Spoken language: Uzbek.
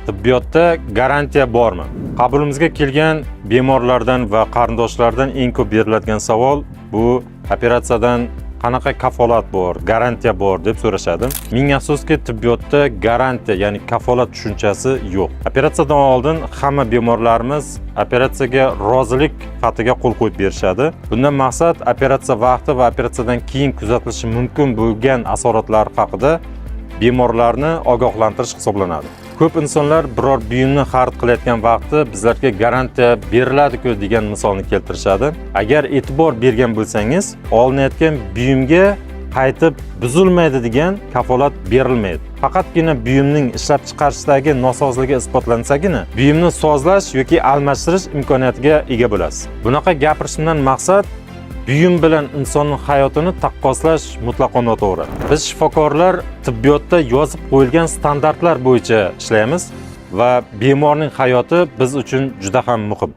Tibbiyotda garantiya bormi? Qabulimizga kelgan bemorlardan va qarindoshlardan eng ko'p beriladigan savol bu operatsiyadan qanaqa kafolat bor, garantiya bor deb so'rashadi. Ming afsuski tibbiyotda garantiya, ya'ni kafolat tushunchasi yo'q. Operatsiyadan oldin hamma bemorlarimiz operatsiyaga rozilik xatiga qo'l qo'yib berishadi. Bundan maqsad operatsiya vaqti va operatsiyadan keyin kuzatilishi mumkin bo'lgan asoratlar haqida bemorlarni ogohlantirish hisoblanadi. Ko'p insonlar biror buyumni xarid qilayotgan vaqti bizlarga garantiya beriladi-ku degan misolni keltirishadi. Agar e'tibor bergan bo'lsangiz, olinayotgan buyumga qaytib buzilmaydi degan kafolat berilmaydi. Faqatgina buyumning ishlab chiqarishdagi nosozligi isbotlansagina, buyumni sozlash yoki almashtirish imkoniyatiga ega bo'lasiz. Bunaqa gapirishimdan maqsad buyum bilan insonning hayotini taqqoslash mutlaqo noto'g'ri. Biz shifokorlar tibbiyotda yozib qo'yilgan standartlar bo'yicha ishlaymiz va bemorning hayoti biz uchun juda ham muhim.